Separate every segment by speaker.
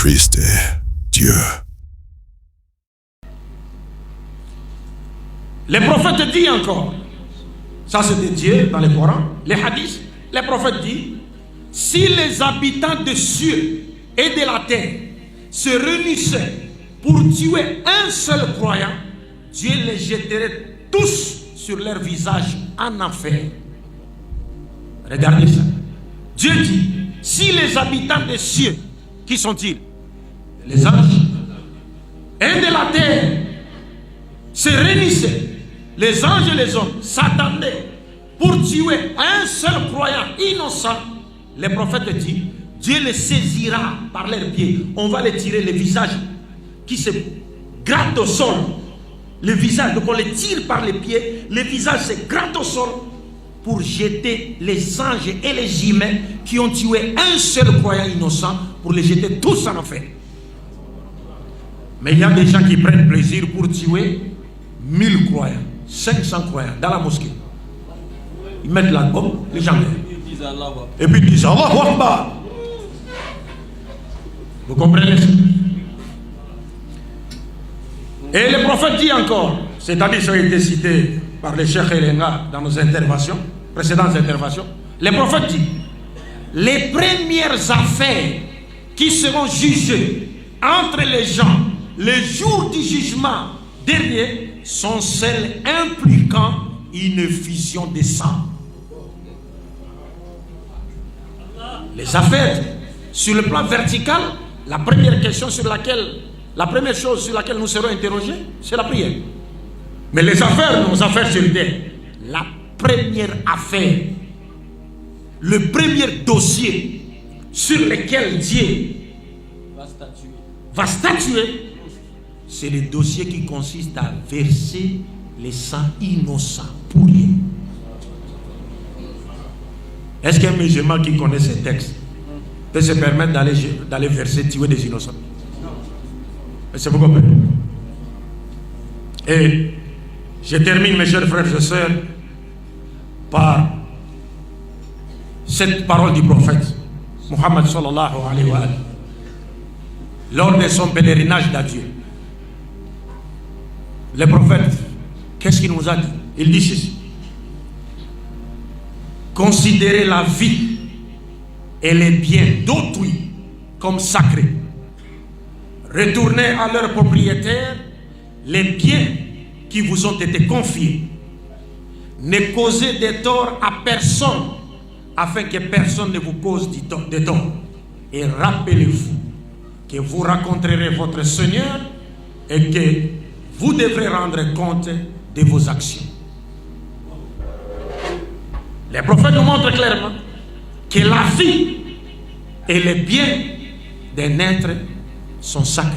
Speaker 1: Christ est Dieu.
Speaker 2: Les prophètes disent encore, ça c'est de Dieu dans le Coran, les hadiths, les prophètes disent, si les habitants des cieux et de la terre se réunissaient pour tuer un seul croyant, Dieu les jetterait tous sur leur visage en enfer. Regardez ça. Dieu dit, si les habitants des cieux, qui sont-ils? Les anges. Et de la terre se réunissaient, les anges et les hommes s'attendaient pour tuer un seul croyant innocent, les prophètes disent, Dieu les saisira par leurs pieds. On va les tirer les visages qui se grattent au sol. Le visage, donc on les tire par les pieds, les visages se grattent au sol pour jeter les anges et les humains qui ont tué un seul croyant innocent, pour les jeter tous en enfer. Mais il y a des gens qui prennent plaisir pour tuer 1000 croyants, 500 croyants dans la mosquée. Ils mettent la bombe, les gens meurent. Et puis ils disent Allahu Akbar. Vous comprenez ça? Et le prophète dit encore, c'est-à-dire ça a été cité par les Cheikh Elenga dans nos interventions, précédentes interventions, le prophète dit, les premières affaires qui seront jugées entre les gens le jour du jugement dernier sont celles impliquant une fusion des sangs. Les affaires sur le plan vertical, la première chose sur laquelle nous serons interrogés, c'est la prière. Mais les affaires, nos affaires sur terre, la première affaire, le premier dossier sur lequel Dieu va statuer, c'est le dossier qui consiste à verser les sangs innocents pour rien. Est-ce qu'un musulman qui connaît ces textes peut se permettre d'aller verser, tuer des innocents? C'est vous comprenez? Et je termine, mes chers frères et sœurs, par cette parole du prophète Muhammad sallallahu alayhi wa sallam lors de son pèlerinage d'adieu. Le prophète, qu'est-ce qu'il nous a dit? Il dit ceci: considérez la vie et les biens d'autrui comme sacrés. Retournez à leurs propriétaires les biens qui vous ont été confiés. Ne causez des torts à personne, afin que personne ne vous cause de tort. Et rappelez-vous que vous rencontrerez votre Seigneur et que vous devrez rendre compte de vos actions. Les prophètes nous montrent clairement que la vie et les biens d'un être sont sacrés.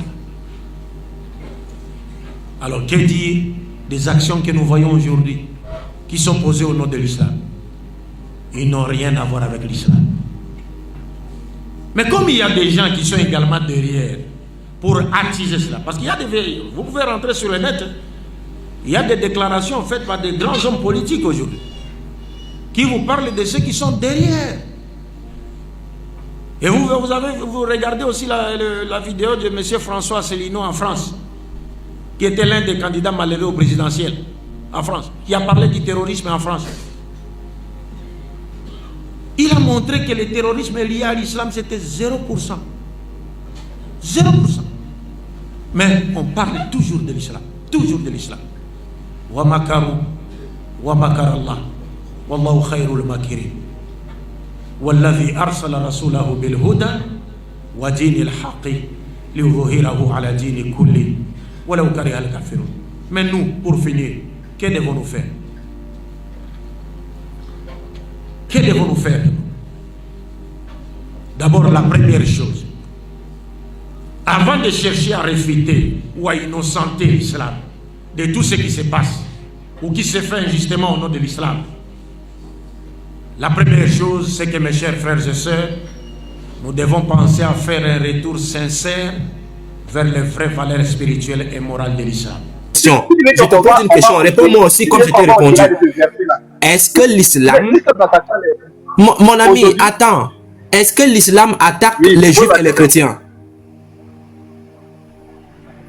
Speaker 2: Alors, que dire des actions que nous voyons aujourd'hui qui sont posées au nom de l'islam? Ils n'ont rien à voir avec l'islam. Mais comme il y a des gens qui sont également derrière pour attiser cela, parce qu'il y a des... Vous pouvez rentrer sur le net, il y a des déclarations faites par des grands hommes politiques aujourd'hui qui vous parlent de ceux qui sont derrière. Et vous regardez aussi la vidéo de M. François Asselineau en France, qui était l'un des candidats malheureux au présidentiel en France, qui a parlé du terrorisme en France. Il a montré que le terrorisme lié à l'islam, c'était 0%. 0%. Mais on parle toujours de l'islam. Toujours de l'islam. Wa makaru, wa makar Allah. Wallahu khayrul makirin. Walladhi arsala rasulahu bil huda wa dinil haqqi liyudhhirahu ala dini kulli walau kariha al kafirun. Mais nous, pour finir, que devons-nous faire? Que devons-nous faire? D'abord, la première chose, avant de chercher à réfuter ou à innocenter l'islam de tout ce qui se passe ou qui se fait injustement au nom de l'islam, la première chose, c'est que, mes chers frères et sœurs, nous devons penser à faire un retour sincère vers les vraies valeurs spirituelles et morales de l'islam.
Speaker 3: Je te pose une question, réponds-moi aussi comme je t'ai répondu. Est-ce que l'islam... Mon ami, attends. Est-ce que l'islam attaque les juifs et les chrétiens?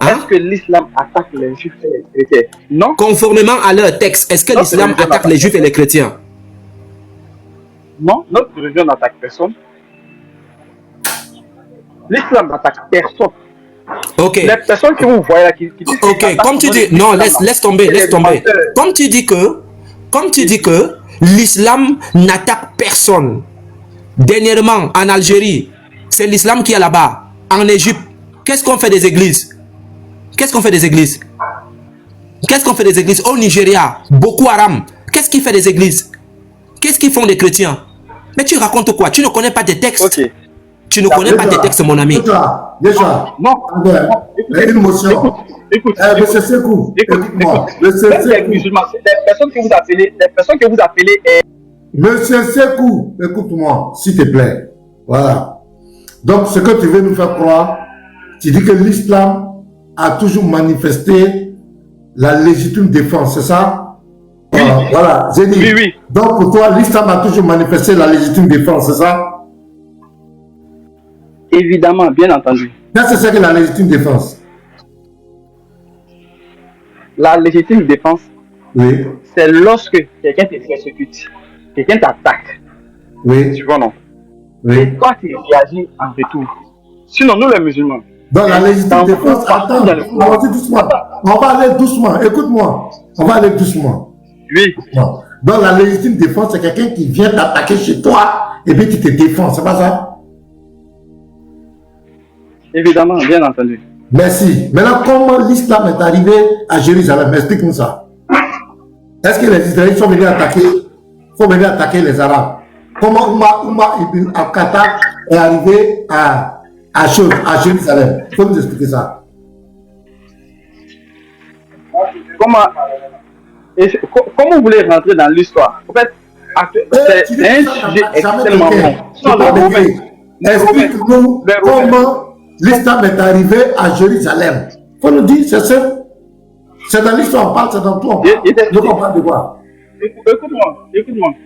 Speaker 1: Est-ce que l'islam attaque les juifs et les chrétiens? Non.
Speaker 3: Conformément à leur texte, est-ce que l'islam attaque les juifs et les chrétiens?
Speaker 1: Non, notre religion n'attaque personne. L'islam n'attaque personne.
Speaker 3: Ok.
Speaker 1: Les personnes que vous voyez là qui disent
Speaker 3: ok, comme tu dis, non, laisse tomber. Comme tu dis que l'islam n'attaque personne. Dernièrement, en Algérie, c'est l'islam qui est là-bas. En Égypte, qu'est-ce qu'on fait des églises? Au Nigeria, Boko Haram, qu'est-ce qui fait des églises? Qu'est-ce qu'ils font des chrétiens? Mais tu racontes quoi? Tu ne connais pas des textes.
Speaker 1: Ok.
Speaker 3: Tu ne connais pas des textes, mon ami.
Speaker 4: Déjà.
Speaker 1: Non.
Speaker 4: Une motion.
Speaker 1: Écoute.
Speaker 4: Monsieur Sekou, écoute-moi. Monsieur Sekou.
Speaker 1: Les personnes que vous appelez.
Speaker 4: Monsieur Sekou, écoute-moi, s'il te plaît. Voilà. Donc, ce que tu veux nous faire croire, tu dis que l'islam a toujours manifesté la légitime défense, c'est ça?
Speaker 1: Oui.
Speaker 4: Voilà, j'ai dit.
Speaker 1: Oui.
Speaker 4: Donc, pour toi, l'islam a toujours manifesté la légitime défense, c'est ça?
Speaker 1: Évidemment, bien entendu.
Speaker 4: Qu'est-ce que c'est que la légitime défense?
Speaker 1: La légitime défense,
Speaker 4: Oui.
Speaker 1: c'est lorsque quelqu'un te persécute, quelqu'un t'attaque.
Speaker 4: Oui.
Speaker 1: Tu vois, non?
Speaker 4: Oui.
Speaker 1: Et toi, tu réagis en retour. Sinon, nous, les musulmans.
Speaker 4: Dans la légitime défense, attends, on va dire doucement. On va aller doucement. Écoute-moi. On va aller doucement.
Speaker 1: Oui.
Speaker 4: Dans la légitime défense, c'est quelqu'un qui vient t'attaquer chez toi et puis tu te défends. C'est pas ça?
Speaker 1: Évidemment, bien entendu.
Speaker 4: Merci. Maintenant, comment l'islam est arrivé à Jérusalem? Explique-nous ça. Est-ce que les Israéliens sont venus attaquer les Arabes? Comment Oumar ibn al-Khattab est arrivé à Jérusalem? Il faut nous expliquer ça.
Speaker 1: Comment vous voulez rentrer dans l'histoire? En fait, c'est un sujet extrêmement bon.
Speaker 4: Explique-nous comment l'islam est arrivé à Jérusalem. Il faut nous dire, c'est ça. C'est dans l'histoire, on parle, c'est dans tout, on parle. Je comprends de quoi.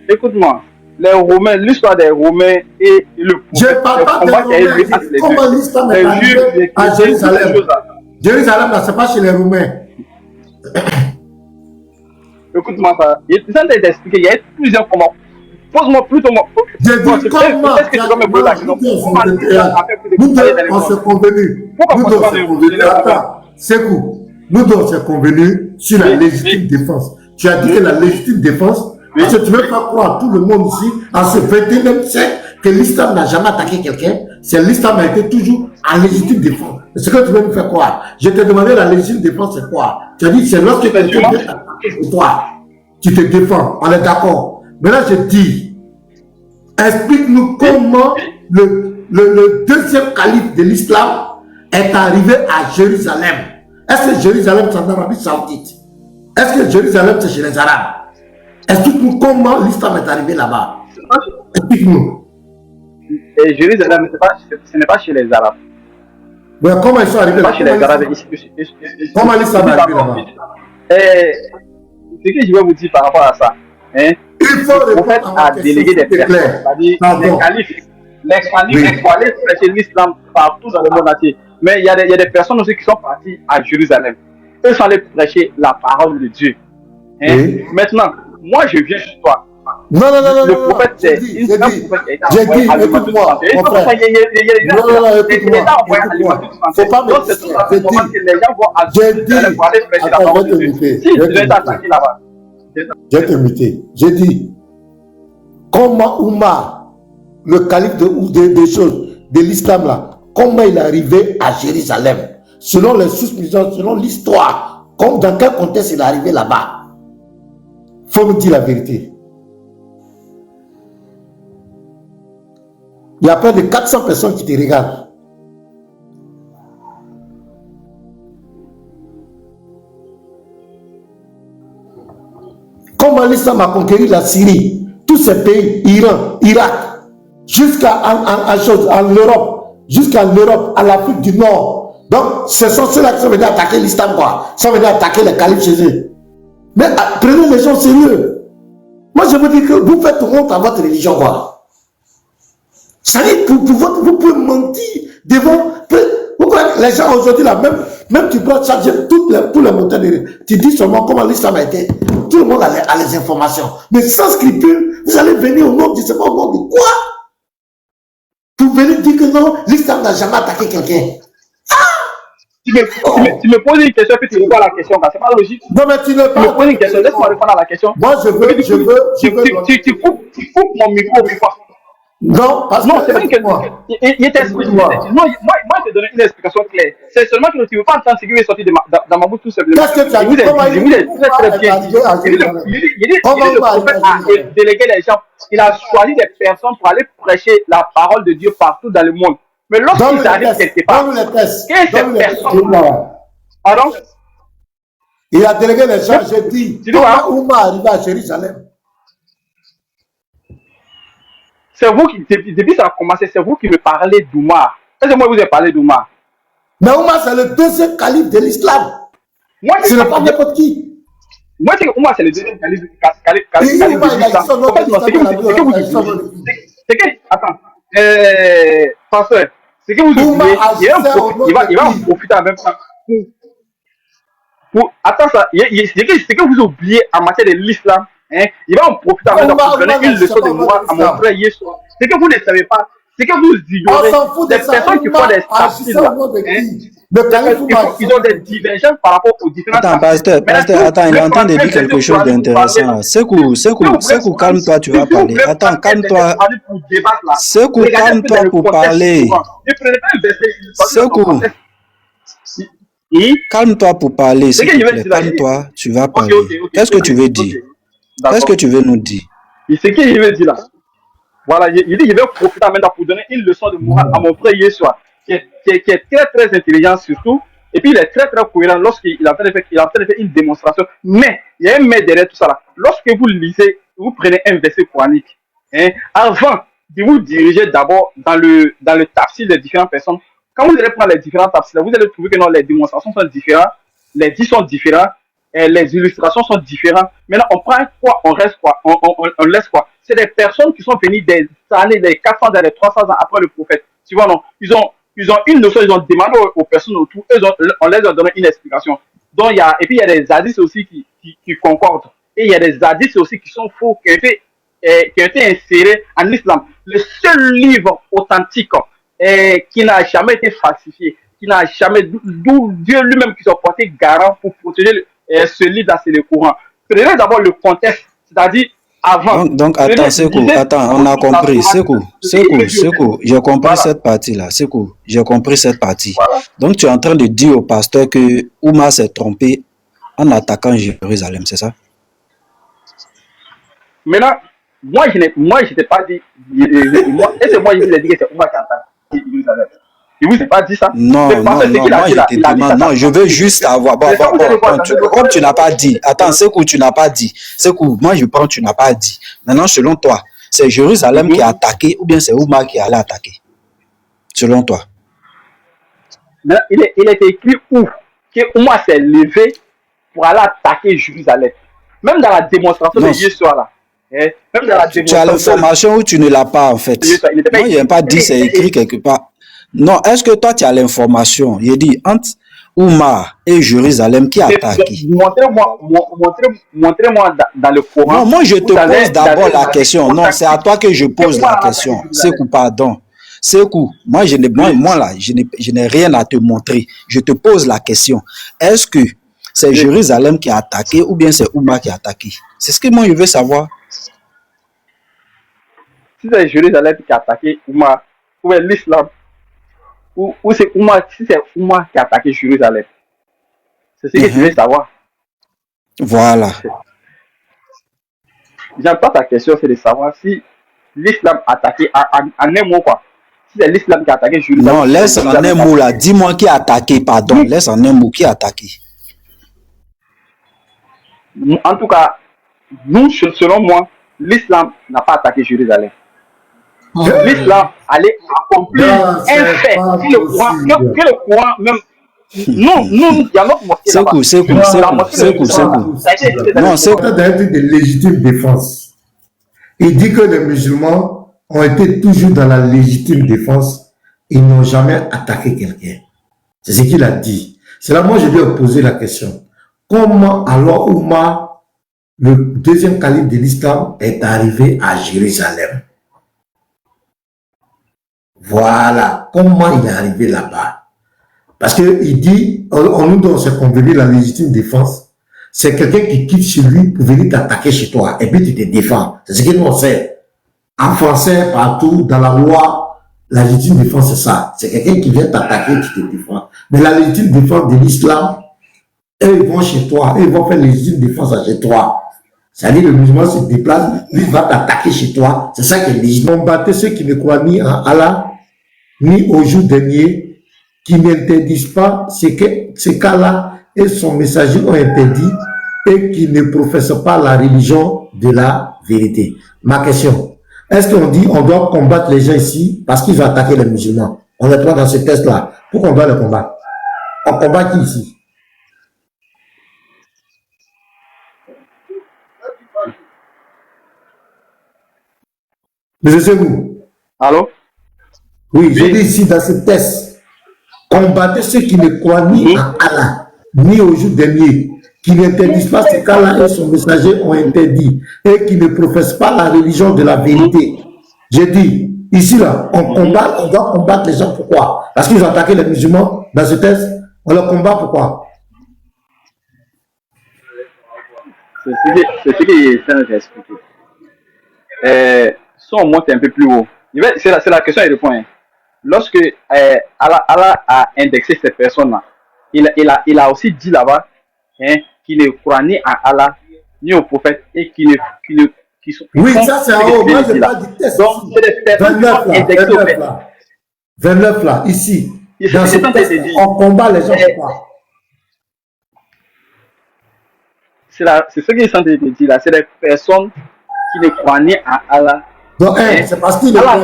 Speaker 1: Écoute-moi. Les Romains, l'histoire des Romains et le
Speaker 4: Je ne parle pas des Romains. Comment l'islam est arrivé à Jérusalem? Jérusalem, là, c'est pas chez les Romains.
Speaker 1: Écoute-moi ça. Je suis en train d'expliquer. Il y a plusieurs comment. Pose-moi plutôt.
Speaker 4: J'ai dit comment. Nous deux, on s'est convenu. Attends, c'est cool. Nous deux, on s'est convenu sur la légitime défense. Tu as dit que la légitime défense, parce que tu ne veux pas croire tout le monde ici, en ce 21e siècle, que l'islam n'a jamais attaqué quelqu'un. C'est l'islam a été toujours en légitime défense. C'est ce que tu veux me faire croire. Je t'ai demandé la légitime défense, c'est quoi? Tu as dit, c'est lorsque quelqu'un vient attaquer toi, tu te défends. On est d'accord. Mais là, je dis, explique-nous comment le deuxième calife de l'islam est arrivé à Jérusalem. Est-ce que Jérusalem, c'est en Arabie Saoudite? Est-ce que Jérusalem, c'est chez les Arabes? Explique-nous comment l'islam est arrivé là-bas. Explique-nous.
Speaker 1: Et Jérusalem, ce n'est pas chez les Arabes.
Speaker 4: Mais comment ils sont arrivés là-bas?
Speaker 1: Pas chez les Arabes.
Speaker 4: Comment l'islam est arrivé là-bas?
Speaker 1: Ce que je vais vous dire par rapport à ça, hein,
Speaker 4: il faut
Speaker 1: le prophète a délégué des personnes, c'est-à-dire les califes pour aller prêcher l'islam partout dans le monde entier. Mais il y a des personnes aussi qui sont parties à Jérusalem. Eux sont allés prêcher la parole de Dieu. Hein. Oui. Maintenant, moi je viens chez toi.
Speaker 4: Non.
Speaker 1: Le prophète, c'est
Speaker 4: j'ai dit, écoute-moi, mon frère. Non, écoute-moi. Faut pas me J'ai dit, comment Oumar, le calife des choses, de l'islam là, comment il est arrivé à Jérusalem? Selon les sources musulmanes, selon l'histoire, dans quel contexte il est arrivé là-bas? Faut me dire la vérité. Il y a près de 400 personnes qui te regardent. Comment l'islam a conquéri la Syrie, tous ces pays, Iran, Irak, jusqu'à en Europe, à l'Afrique du Nord. Donc, ce sont ceux-là qui sont venus attaquer l'islam, quoi. Ils sont venus attaquer les califes chez eux. Mais prenez les gens sérieux. Moi, je vous dis que vous faites honte à votre religion, quoi. Ça dit, vous pouvez mentir devant. les gens aujourd'hui, là, même tu peux charger tous les montants de... Tu dis seulement comment l'islam a été. Tout le monde a les informations. Mais sans scrupule, vous allez venir au nom, je ne sais pas au nom de quoi. Vous venez dire que non, l'islam n'a jamais attaqué quelqu'un.
Speaker 1: Tu me poses une question, puis tu réponds à la question. C'est pas logique.
Speaker 4: Non, mais tu ne
Speaker 1: Tu me poses une question, laisse-moi répondre à la question.
Speaker 4: Moi, je veux.
Speaker 1: Tu coupes mon micro, mais quoi?
Speaker 4: Non, parce
Speaker 1: non,
Speaker 4: que.
Speaker 1: c'est pas une question. Il t'explique. Moi, je te donne une explication claire. C'est seulement que tu ne veux pas entendre ce qui est sorti dans ma bouche tout simplement.
Speaker 4: Qu'est-ce que tu as dit?
Speaker 1: Je vous ai très bien dit. Le prophète a délégué les gens. Il a choisi des personnes pour aller prêcher la parole de Dieu partout dans le monde. Mais lorsqu'ils arrivent quelque part, qu'est-ce que ces personnes? Pardon?
Speaker 4: Il a délégué les gens, j'ai dit. Comment Ouma arrive à Jérusalem?
Speaker 1: C'est vous qui, depuis ça a commencé, c'est vous qui me parlez d'Oumar. Est-ce que moi je vous ai parlé d'Oumar?
Speaker 4: Mais Oumar, c'est le deuxième calife de l'islam. Moi, ce n'est pas n'importe qui.
Speaker 1: Moi, c'est que Oumar, c'est le deuxième calife de l'islam. Attends, pasteur, c'est que vous oubliez, il va en profiter en même temps. Attends ça, c'est que vous oubliez en matière de l'islam. Hein? Il va en profiter en même temps pour donner une leçon de morale à mon frère Yeshua. C'est que vous ne savez pas, c'est que vous ignorez des personnes qui font des statistiques. Ils ont des divergences par rapport aux différentes.
Speaker 5: Attends, pasteur, il est en train de dire quelque chose d'intéressant. Sekou, calme-toi, tu vas parler. Attends, calme-toi. Sekou, calme-toi pour parler. Sekou, calme-toi pour parler, s'il te plaît. Calme-toi, tu vas parler. Qu'est-ce que tu veux dire? Qu'est-ce que tu veux nous dire?
Speaker 1: C'est ce que je veux dire là. Voilà, il dit, je vais profiter maintenant pour donner une leçon de morale à mon frère Yeshua, qui est très très intelligent surtout, et puis il est très très cohérent lorsqu'il est en train de faire une démonstration. Mais il y a un mais derrière tout ça là. Lorsque vous lisez, vous prenez un verset coranique, hein, avant de vous diriger d'abord dans le tafsir des différentes personnes. Quand vous allez prendre les différents tafsirs, vous allez trouver que non, les démonstrations sont différentes, les dits sont différents, et les illustrations sont différentes. Maintenant, on prend quoi, on reste quoi, on laisse quoi. C'est des personnes qui sont venues des années, des 400 ans, des 300 ans après le prophète. Tu vois, non, ils ont une notion, ils ont demandé aux personnes autour, on les a donné une explication. Donc, et puis il y a des hadiths aussi qui concordent. Et il y a des hadiths aussi qui sont faux, qui ont été insérés en islam. Le seul livre authentique qui n'a jamais été falsifié, qui n'a jamais, d'où Dieu lui-même qui s'est porté garant pour protéger ce livre-là, c'est le Coran. Prenez d'abord le contexte, c'est-à-dire avant.
Speaker 5: Donc attends, Sekou, on a compris. Sekou, j'ai compris cette partie-là. Sekou, j'ai compris cette partie. Voilà. Donc tu es en train de dire au pasteur que Oumar s'est trompé en attaquant Jérusalem, c'est ça?
Speaker 1: Maintenant, moi je t'ai pas dit, est-ce que moi je vous ai dit que c'est Oumar qui attaque Jérusalem? Je vous ai pas dit ça.
Speaker 5: Non, je veux juste avoir. Comme tu n'as pas dit. Attends, Sekou, tu n'as pas dit. Sekou, moi je prends, tu n'as pas dit. Maintenant, selon toi, c'est Jérusalem qui a attaqué ou bien c'est Oumar qui allait attaquer? Selon toi.
Speaker 1: Mais il est écrit où? Que Oumar s'est levé pour aller attaquer Jérusalem. Même dans la démonstration de Yeshua là. Même dans la démonstration.
Speaker 5: Tu as l'information ou tu ne l'as pas en fait? Moi, il n'a pas dit, c'est écrit quelque part. Non, est-ce que toi tu as l'information? Il dit entre Oumar et Jérusalem qui a attaqué.
Speaker 1: Montrez-moi dans le Coran.
Speaker 5: Non, moi je te pose d'abord la question. Non, c'est à toi que je pose la question. Sekou, pardon. Sekou, moi je n'ai rien à te montrer. Je te pose la question. Est-ce que c'est Jérusalem qui a attaqué ou bien c'est Oumar qui a attaqué? C'est ce que moi je veux savoir.
Speaker 1: Si c'est Jérusalem qui a attaqué Oumar, ou l'islam, ou c'est Oumar, si c'est Oumar qui a attaqué Jérusalem. C'est ce que tu veux savoir.
Speaker 5: Voilà.
Speaker 1: J'entends ta question, c'est de savoir si l'islam a attaqué en un mot quoi. Si c'est l'islam qui a attaqué Jérusalem.
Speaker 5: Non, laisse en un mot là. Dis-moi qui a attaqué, pardon. Laisse en un mot qui a attaqué.
Speaker 1: En tout cas, nous, selon moi, l'islam n'a pas attaqué Jérusalem. L'islam allait accomplir un fait. Que le Coran même. Non, il y a notre mosquée là-bas.
Speaker 5: Sekou.
Speaker 4: Non, c'est d'un truc de légitime défense. Il dit que les musulmans ont été toujours dans la légitime défense. Ils n'ont jamais attaqué quelqu'un. C'est ce qu'il a dit. C'est là, moi, je lui ai posé la question. Comment alors Oumar, le deuxième calife de l'islam, est arrivé à Jérusalem? Voilà. Comment il est arrivé là-bas? Parce qu'il dit, on s'est convenu la légitime défense. C'est quelqu'un qui quitte chez lui pour venir t'attaquer chez toi. Et puis tu te défends. C'est ce que nous on sait. En français, partout, dans la loi, la légitime défense, c'est ça. C'est quelqu'un qui vient t'attaquer, tu te défends. Mais la légitime défense de l'islam, eux, ils vont chez toi. Eux, ils vont faire légitime défense chez toi. C'est-à-dire, le musulman se déplace, lui va t'attaquer chez toi. C'est ça qui est légitime. Combattez ceux qui ne croient ni en Allah, ni au jour dernier, qui n'interdisent pas ce qu'Allah et son messager ont interdit et qui ne professent pas la religion de la vérité. Ma question, est-ce qu'on dit on doit combattre les gens ici parce qu'ils ont attaqué les musulmans? On les prend dans ce test-là. Pourquoi on doit les combattre? On combat qui ici? Monsieur Segou.
Speaker 1: Allô?
Speaker 4: Oui, je dis ici dans ce test, combattez ceux qui ne croient ni en Allah, ni au jour dernier, qui n'interdisent pas ce qu'Allah et son messager ont interdit, et qui ne professent pas la religion de la vérité. J'ai dit, ici là, on doit combattre les gens, pourquoi? Parce qu'ils ont attaqué les musulmans dans ce test, on les combat pourquoi?
Speaker 1: C'est ce qu'il est en train d'expliquer. Si on monte un peu plus haut, c'est la question et le point. Lorsque Allah a indexé ces personnes-là, il a aussi dit là-bas qu'il ne croit ni à Allah, ni au prophète, et qui sont...
Speaker 4: Oui, ça c'est en haut, moi je parle du test.
Speaker 1: Donc, c'est des personnes qui sont indexées au fait.
Speaker 4: 29 là, ici. Dans ce test, on combat les gens pourquoi?
Speaker 1: C'est ce qu'il est en train de dire là, c'est des personnes qui ne croient ni à Allah.
Speaker 4: Donc, c'est parce qu'il est Allah.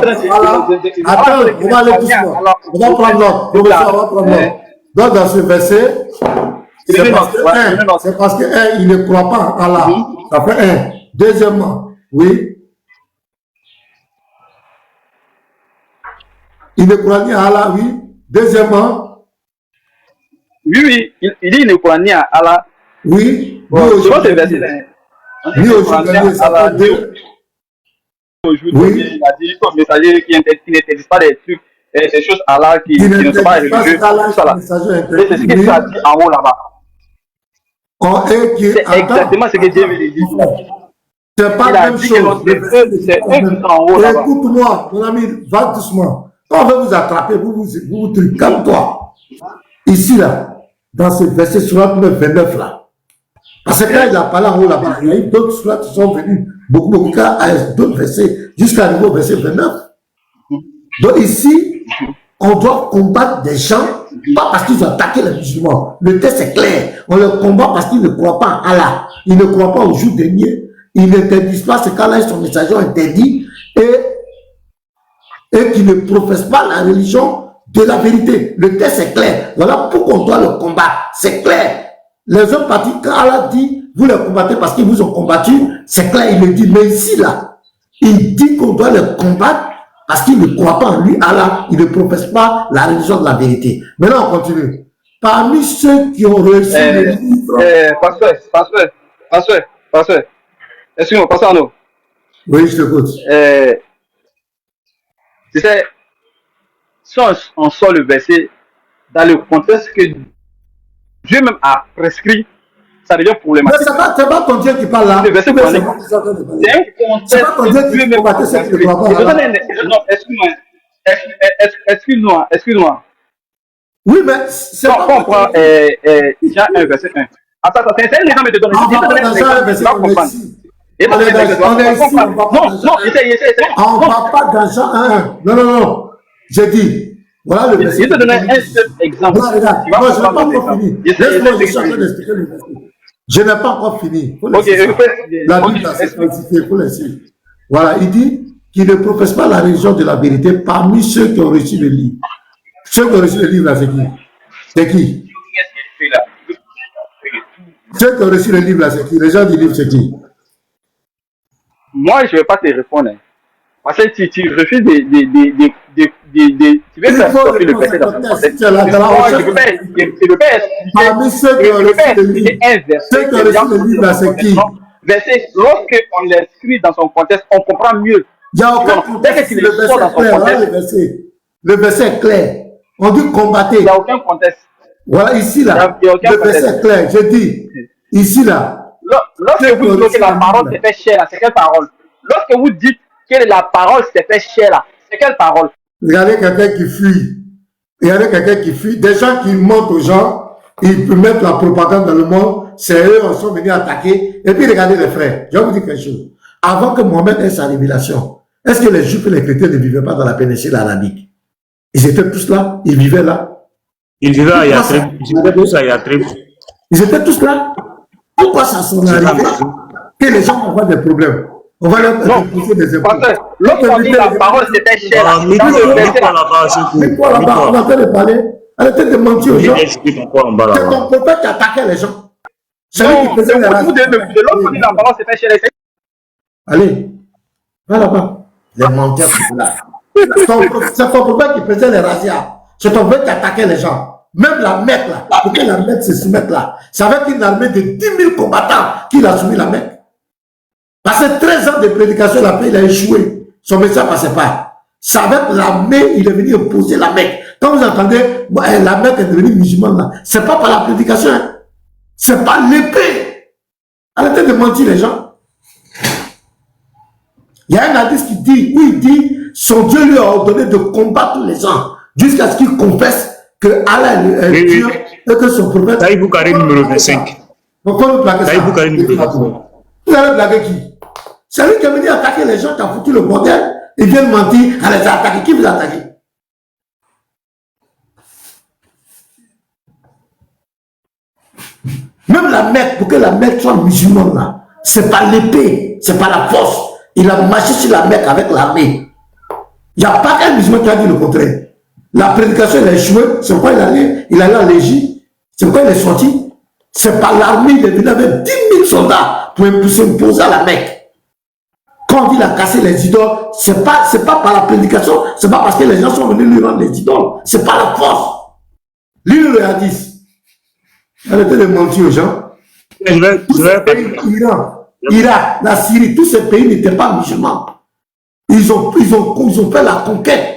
Speaker 4: Attends, on va aller doucement. On va prendre l'autre. On va prendre l'autre. Donc, dans ce verset, c'est parce que il ne croit pas en Allah. Ça fait un. Deuxièmement, oui. Il ne croit ni à Allah, oui. Deuxièmement.
Speaker 1: Oui, il dit il ne croit ni à Allah.
Speaker 4: Oui.
Speaker 1: Ni au jour dernier, ça fait deux. Aujourd'hui, il a dit comme messager qui n'interdisent pas des trucs, des choses à Allah qui ne sont pas religieuses. C'est ce qu'il a dit en haut là-bas.
Speaker 4: C'est
Speaker 1: exactement ce que Dieu veut dire.
Speaker 4: C'est pas la même chose.
Speaker 1: C'est eux qui sont en haut là-bas.
Speaker 4: Écoute-moi, mon ami, va doucement. Quand on veut vous attraper, vous truc, calme-toi. Ici, là, dans ce verset sur 29 là. Parce que quand il a parlé en haut là-bas, il y a eu d'autres sourates qui sont venus, beaucoup d'autres versets, jusqu'à arriver au verset 29. Donc ici, on doit combattre des gens, pas parce qu'ils ont attaqué les musulmans. Le texte est clair. On les combat parce qu'ils ne croient pas en Allah. Ils ne croient pas au jour dernier. Ils n'interdisent pas ce qu'Allah et son messager ont interdit et qui ne professent pas la religion de la vérité. Le texte est clair. Voilà pourquoi on doit le combattre. C'est clair. Les autres parties, quand Allah dit, vous les combattez parce qu'ils vous ont combattu, c'est clair, il le dit. Mais ici, là, il dit qu'on doit les combattre parce qu'ils ne croient pas en lui, Allah. Ils ne professent pas la religion de la vérité. Maintenant, on continue. Parmi ceux qui ont reçu le livre...
Speaker 1: Pasteur. Excuse-moi, pasteur Arnaud.
Speaker 4: Oui, je t'écoute.
Speaker 1: Tu sais, si on sort le verset dans le contexte que Dieu même a prescrit, ça devient problématique.
Speaker 4: Mais c'est pas ton Dieu qui parle là.
Speaker 1: Le verset coranique.
Speaker 4: C'est pas ton Dieu qui dit combattre ceux qui ne croient pas là.
Speaker 1: Non, excuse-moi.
Speaker 4: Oui, mais c'est pas...
Speaker 1: On prend Jean 1, verset 1. Attends, c'est un exemple de te donner.
Speaker 4: On ne va pas dans Jean 1. Non. J'ai dit... Voilà le verset.
Speaker 1: Je te donner un seul exemple.
Speaker 4: Voilà, regarde. Moi, je n'ai pas encore fini. Laisse-moi, je suis en train d'expliquer le verset. Je n'ai pas encore fini. La Bible a spécifié, il faut laisser. Voilà, il dit qu'il ne professe pas la religion de la vérité parmi ceux qui ont reçu le livre. Ceux qui ont reçu le livre, là, c'est qui? C'est qui? Ceux qui ont reçu le livre, là, c'est qui? Les gens du livre, c'est qui?
Speaker 1: Moi, je ne vais pas te répondre. Parce que tu refuses tu veux faire sortir le verset dans son contexte. Je ne peux pas expliquer un verset. Lorsqu'on l'inscrit dans son contexte, on comprend mieux.
Speaker 4: Il n'y a aucun contexte. Le verset est clair. On dit combattre.
Speaker 1: Il n'y a aucun contexte.
Speaker 4: Voilà, ici, là. Le verset est clair. Je dis, ici, là.
Speaker 1: Lorsque vous dites que la parole s'est fait chair, là, c'est quelle parole? Lorsque vous dites que la parole s'est fait chair, là, c'est quelle parole?
Speaker 4: Regardez quelqu'un qui fuit. Regardez quelqu'un qui fuit. Des gens qui mentent aux gens, ils peuvent mettre la propagande dans le monde. C'est eux qui sont venus attaquer. Et puis regardez les frères. Je vais vous dire quelque chose. Avant que Mohamed ait sa révélation, est-ce que les Juifs et les chrétiens ne vivaient pas dans la péninsule arabique? Ils étaient tous là. Ils vivaient là.
Speaker 6: Ils vivaient à Yatrib. Ils étaient tous à Yatrib.
Speaker 4: Ils étaient tous là. Pourquoi ça s'en est arrivé que les gens vont avoir des problèmes? On va leur poser des impôts.
Speaker 1: Lorsqu'on dit la parole, c'était cher.
Speaker 4: Mais quoi là-bas? On est en train de parler. Arrêtez de mentir aux gens. C'est ton prophète qui attaquait les gens. C'est lui qui faisait les racistes.
Speaker 1: Lorsqu'on dit la parole, c'était cher.
Speaker 4: Allez, va là-bas. Les menteurs sont là. C'est ton prophète qui faisait les razzias. C'est ton prophète qui attaquait les gens. Même la Mecque là, pour que la Mecque se soumette là, c'est avec une armée de 10 000 combattants qu'il a soumis la Mecque. Parce que 13 ans de prédication, la paix, il a échoué. Son message ne passait pas. C'est avec l'armée, il est venu opposer la Mecque. Quand vous entendez, la Mecque est devenue musulmane là, c'est pas par la prédication, hein. C'est par l'épée. Arrêtez de mentir les gens. Il y a un hadith qui dit, où il dit, son Dieu lui a ordonné de combattre les gens jusqu'à ce qu'il confesse que Allah est Dieu et que son prophète...
Speaker 6: Taïb Boukari numéro 25.
Speaker 4: Pourquoi vous plaquez ça?
Speaker 6: Taïb Boukari numéro 25.
Speaker 4: Vous allez blaguer qui? C'est lui qui est venu attaquer les gens, qui a foutu le bordel. Ils viennent mentir, elle les a attaqués. Qui vous a attaqué? Même la Mecque, pour que la Mecque soit musulmane là, c'est pas l'épée, c'est pas la force. Il a marché sur la Mecque avec l'armée. Il n'y a pas un musulman qui a dit le contraire. La prédication, il a échoué. C'est pourquoi il allait en Égypte. C'est pourquoi il est sorti. C'est par l'armée, il est venu avec 10 000 soldats pour s'imposer à la Mecque. Quand on dit qu'il a cassé les idoles, c'est pas par la prédication, c'est pas parce que les gens sont venus lui rendre les idoles, c'est par la force. Lui, le hadith. Arrêtez de mentir aux gens. L'Iran, Irak, la Syrie, tous ces pays n'étaient pas musulmans. Ils ont fait la conquête.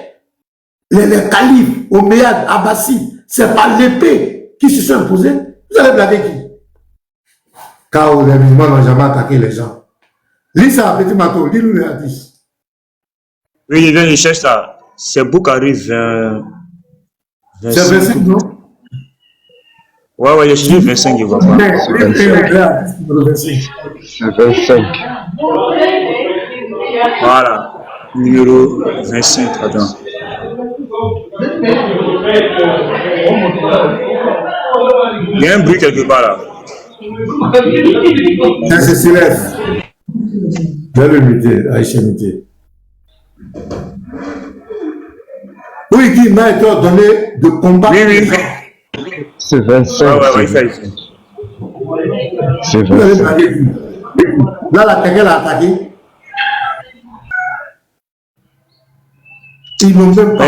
Speaker 4: Les califes, Omeyyades, Abbasides, c'est par l'épée qui se sont imposés. Vous allez blaguer qui? Car les musulmans n'ont jamais attaqué les gens. Lis ça, petit matou, lis-nous le hadith.
Speaker 6: Oui, il cherche ça. C'est Boukari 20.
Speaker 4: C'est 25, non?
Speaker 6: Ouais, il cherche 25, il va pas.
Speaker 4: C'est 25.
Speaker 6: Voilà. Numéro 25, attends. Il y a un bruit quelque part là.
Speaker 4: C'est silence. Je vais le muter, Aïcha muter. Oui, il dit, il m'a été ordonné de combattre.
Speaker 6: Oui.
Speaker 7: C'est 25.
Speaker 6: Ouais, ça ici.
Speaker 7: C'est 25.
Speaker 4: Là, la quelqu'un l'a attaqué. Ils n'ont même pas.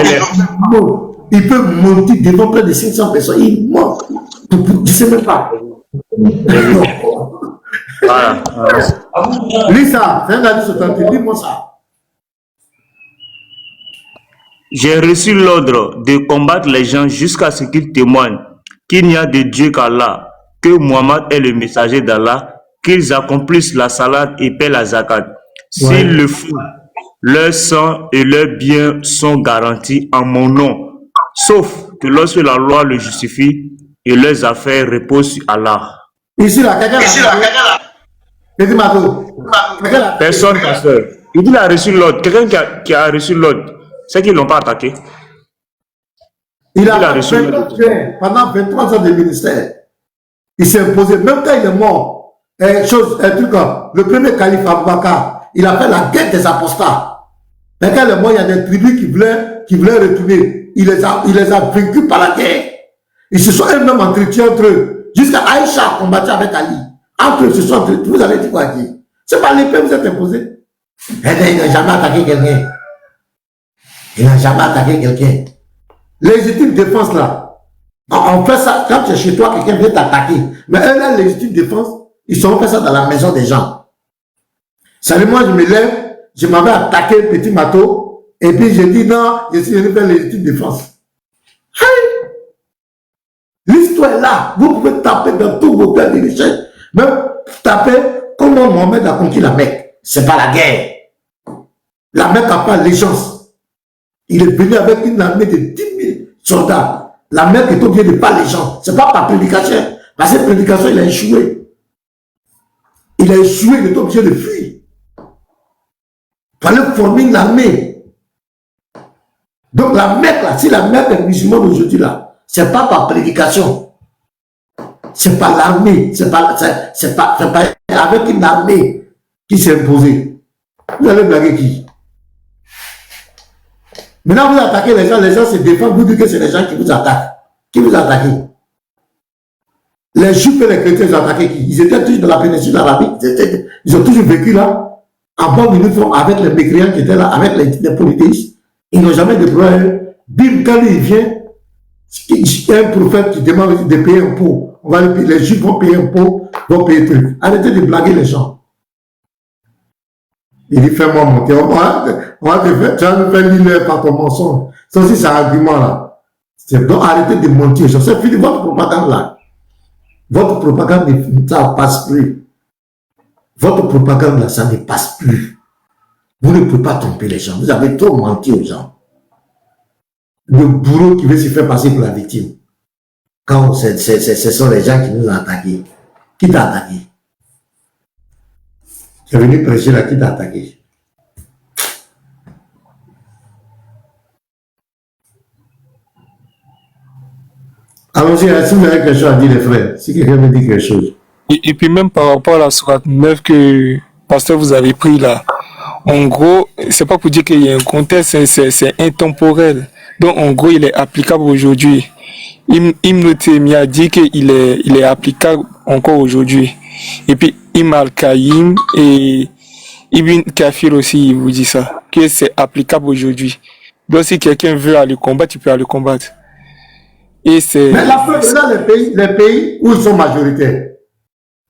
Speaker 4: Ils peuvent monter devant près de 500 personnes. Ils montent. Je ne sais même pas.
Speaker 6: Voilà.
Speaker 4: Lis ça. C'est un avis authentique. Lis-moi ça.
Speaker 6: J'ai reçu l'ordre de combattre les gens jusqu'à ce qu'ils témoignent qu'il n'y a de Dieu qu'Allah, que Muhammad est le messager d'Allah, qu'ils accomplissent la salade et paient la zakat. S'ils le font, leur sang et leurs biens sont garantis en mon nom, sauf que lorsque la loi le justifie et leurs affaires reposent sur Allah.
Speaker 4: Ici là, quelqu'un là.
Speaker 6: Personne, pasteur. Il dit qu'il a reçu l'ordre. Quelqu'un qui a reçu l'ordre, c'est qu'ils ne l'ont pas attaqué.
Speaker 4: Il a reçu pendant 23 ans de ministère. Il s'est imposé, même quand il est mort. Le premier calife Aboubakar, il a fait la guerre des apostats. Mais quand il est mort, il y a des tribus qui voulaient retourner. Il les a vaincus par la guerre. Ils se sont eux-mêmes entretenus entre eux. Jusqu'à Aïcha combattu avec Ali. Entre eux, ils se sont entretenus. Vous avez dit quoi dire? C'est pas l'épée que vous êtes imposé. Il n'a jamais attaqué quelqu'un. Il n'a jamais attaqué quelqu'un. Légitime défense là, on fait ça quand tu es chez toi, quelqu'un vient t'attaquer. Mais eux, la légitime défense, ils sont fait ça dans la maison des gens. Salut, moi je me lève, je m'avais attaqué le petit matou, et puis j'ai dit non, je suis venu faire légitime défense. Hey! L'histoire est là, vous pouvez taper dans tous vos plans de recherche, même taper comment Mohamed a conquis la Mecque. C'est pas la guerre. La Mecque n'a pas allégeance. Il est venu avec une armée de 10 000 soldats. La Mecque est obligée de pas les gens. C'est pas par prédication. Parce que prédication, il a échoué. Il a échoué, il est obligé de fuir. Il fallait former une armée. Donc la Mecque, là, si la Mecque est musulmane aujourd'hui, là, c'est pas par prédication. C'est pas l'armée. C'est pas avec une armée qui s'est imposée. Vous allez blaguer qui? Maintenant, vous attaquez les gens se défendent, vous dites que c'est les gens qui vous attaquent. Qui vous attaquent? Les Juifs et les chrétiens, ils ont attaqué qui? Ils étaient tous dans la péninsule arabique. Ils ont toujours vécu là, en bonne uniforme, avec les mécréants qui étaient là, avec les polythéistes. Ils n'ont jamais de problème. Bim, quand il vient, il y a un prophète qui demande de payer un pot. On va le payer. Les Juifs vont payer un pot, vont payer un truc. Arrêtez de blaguer les gens. Il dit, fais-moi monter. On va te faire, tu vas me faire l'île par ton mensonge. Ça aussi, c'est un argument là. Donc, arrêtez de mentir. C'est fini votre propagande là. Votre propagande, ça ne passe plus. Votre propagande là, ça ne passe plus. Vous ne pouvez pas tromper les gens. Vous avez trop menti aux gens. Le bourreau qui veut se faire passer pour la victime. Quand ce sont les gens qui nous ont attaqués. Qui t'a attaqué? Tu es venu prêcher là, qui t'a attaqué? Allons-y, si vous avez quelque chose à dire, les frères, si quelqu'un me dit quelque chose.
Speaker 8: Et puis même par rapport à la sourate 9 que pasteur vous avez pris là, en gros, c'est pas pour dire qu'il y a un contexte, c'est intemporel. Donc en gros, il est applicable aujourd'hui. Ibn Taymiyyah a dit qu'il est applicable encore aujourd'hui. Et puis Ibn al-Qayyim et Ibn Kathir aussi, il vous dit ça, que c'est applicable aujourd'hui. Donc si quelqu'un veut aller combattre, il peut aller combattre. Et c'est...
Speaker 4: Mais la preuve, dans les pays où ils sont majoritaires,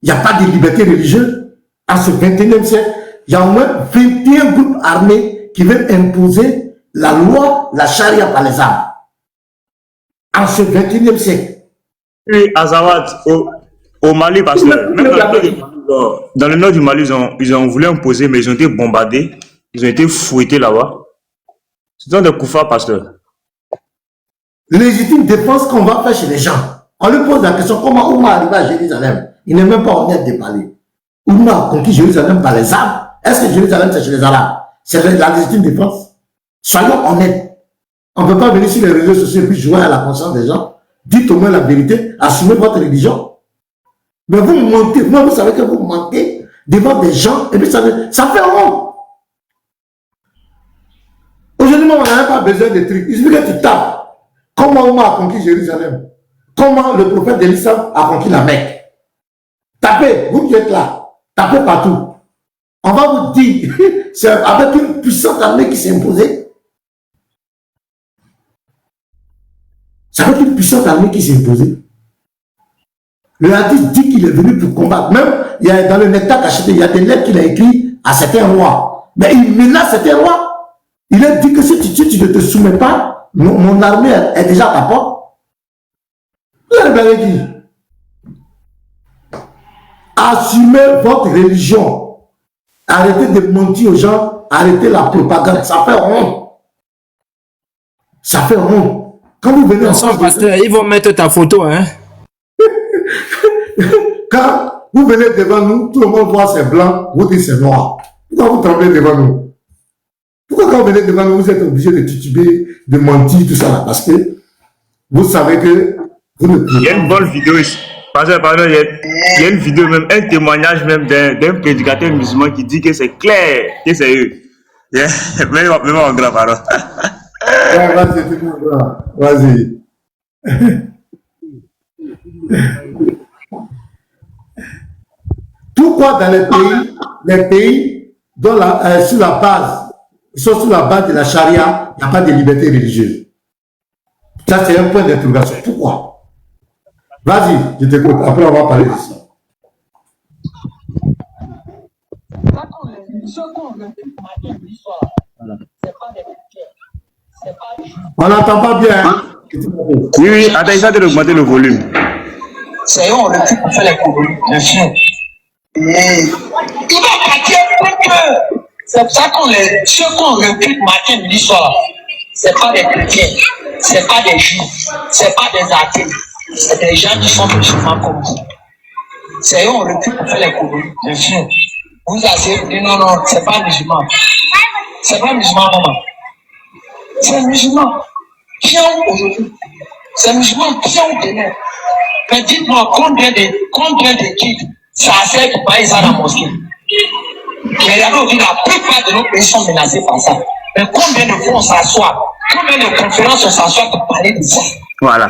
Speaker 4: il n'y a pas de liberté religieuse. En ce 21e siècle, il y a au moins 21 groupes armés qui veulent imposer la loi, la charia par les armes. En ce 21e siècle.
Speaker 6: Et Azawad, au Mali, parce que même dans le nord du Mali, ils ont voulu imposer, mais ils ont été bombardés, ils ont été fouettés là-bas. Ce sont des koufars, pasteur.
Speaker 4: Légitime défense qu'on va faire chez les gens. On lui pose la question, comment Oumar arrive à Jérusalem? Il n'est même pas honnête de parler. Oumar a conquis Jérusalem par les armes. Est-ce que Jérusalem c'est chez les Arabes? C'est la légitime défense. Soyons honnêtes. On ne peut pas venir sur les réseaux sociaux et puis jouer à la conscience des gens. Dites au moins la vérité, assumez votre religion. Mais vous mentez, moi vous savez que vous mentez devant des gens et puis ça fait honte. Aujourd'hui, on n'a pas besoin de trucs. Il suffit que tu tapes. Comment Oumar a conquis Jérusalem? Comment le prophète de l'islam a conquis la Mecque? Tapez, vous qui êtes là, tapez partout. On va vous dire, c'est avec une puissante armée qui s'est imposée. C'est avec une puissante armée qui s'est imposée. Le hadith dit qu'il est venu pour combattre. Même, il y a, dans le nectar caché, il y a des lettres qu'il a écrites à certains rois. Mais il menace certains rois. Il a dit que si tu ne te soumets pas, mon armée est déjà à ta porte. Vous allez blaguer qui? Assumez votre religion. Arrêtez de mentir aux gens. Arrêtez la propagande. Ça fait honte. Ça fait honte. Quand vous venez
Speaker 3: ensemble, pasteur, ils vont mettre ta photo, hein?
Speaker 4: Quand vous venez devant nous, tout le monde voit c'est blanc, vous dites c'est noir. Pourquoi vous tremblez devant nous? Pourquoi quand vous venez devant nous, vous êtes obligé de tituber, de mentir, tout ça là? Parce que vous savez que vous ne pouvez pas.
Speaker 6: Il y a une bonne vidéo ici. Pardon, il y a une vidéo même, un témoignage même d'un prédicateur musulman qui dit que c'est clair, que c'est eux. Yeah. Même en grand, pardon.
Speaker 4: Ouais, vas-y, tout le monde, vas-y. Pourquoi dans les pays dont sur la base ils sont sur la base de la charia, il n'y a pas de liberté religieuse. Ça, c'est un point d'interrogation. Pourquoi? Vas-y, je t'écoute. Après, on va parler de ça. On n'entend pas bien. Hein?
Speaker 6: Oui, attends, il s'agit d'augmenter le volume.
Speaker 9: C'est on recule pour faire les combats, bien sûr. Et il va partir pour que. C'est pour ça qu'on ceux qu'on recrute matin, midi, soir, c'est pas des chrétiens, c'est pas des juifs, c'est pas des athées, c'est des gens qui sont musulmans comme vous. C'est eux on recrute pour faire les combats, bien sûr. Vous asseyez, non, non, c'est pas musulman. C'est pas musulman, maman. C'est musulman. Qui ont aujourd'hui? C'est musulman qui ont demain. Mais dites-moi combien de kids ça sert de payer ça dans la mosquée? Regardez aujourd'hui, la plupart de nos pays sont menacés par ça. Mais combien de fois on s'assoit? Combien de conférences on s'assoit pour parler de ça?
Speaker 6: Voilà.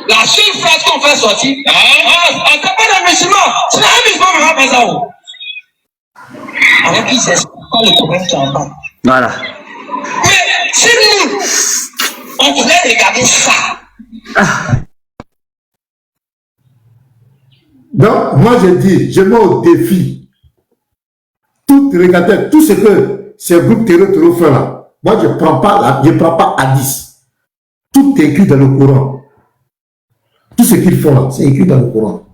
Speaker 9: La seule phrase qu'on fait sortir, on ne pas les musulmans. C'est un musulman qui va faire ça. Alors qu'ils expliquent pas le problème qui est en bas.
Speaker 6: Voilà.
Speaker 9: Mais si nous, on voulait regarder ça.
Speaker 4: Donc, moi, je dis, je mets au défi regardez, tout ce que ces groupes terror font là. Moi, je ne prends pas hadith. Tout est écrit dans le Coran. Tout ce qu'ils font là, c'est écrit dans le Coran.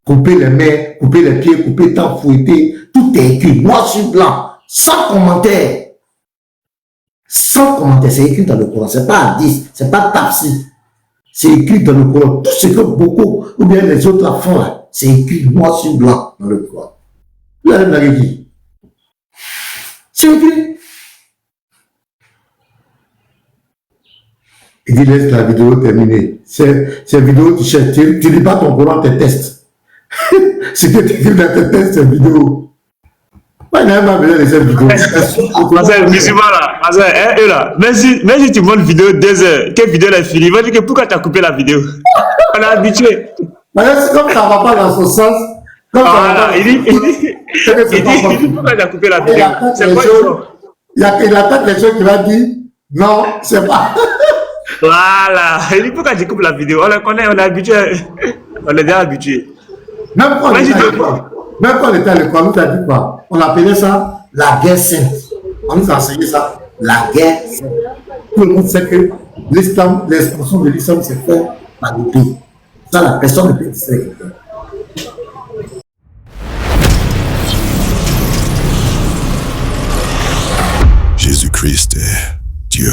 Speaker 4: Couper les mains, couper les pieds, couper tant, fouetter, tout est écrit. Moi, je suis blanc, sans commentaire. Sans commentaire, c'est écrit dans le Coran. C'est pas hadith, c'est pas tafsir. C'est écrit dans le Coran. Tout ce que beaucoup, ou bien les autres la font là, c'est écrit noir sur blanc dans le Coran. Vous l'avez dit. C'est écrit. Il dit, laisse la vidéo terminée. C'est vidéo, tu cherches. Tu lis pas ton Coran, tes tests. Ce que tu écris dans tes tests, c'est vidéo. Moi, il n'a pas besoin de cette vidéo.
Speaker 6: Eux là, même si tu montres une vidéo 2 heures, quelle vidéo est finie, ils vont dire que pourquoi tu as coupé la vidéo? On est habitué.
Speaker 4: C'est comme ça ne va pas dans son sens.
Speaker 6: Voilà, il dit pourquoi tu as coupé la vidéo? C'est quoi
Speaker 4: il attaque les gens qui va dire non, c'est pas.
Speaker 6: Voilà, il dit pourquoi tu coupes la vidéo? On le connaît, on est habitué. On est déjà habitué.
Speaker 4: Même quand on était à l'école, on nous a dit quoi? On appelait ça la guerre sainte. On nous a enseigné ça, la guerre sainte. Tout le monde sait que l'islam, l'expansion de l'islam, c'est fait par le pays. Ça, la personne ne peut distraire quelqu'un.
Speaker 10: Jésus-Christ est Dieu.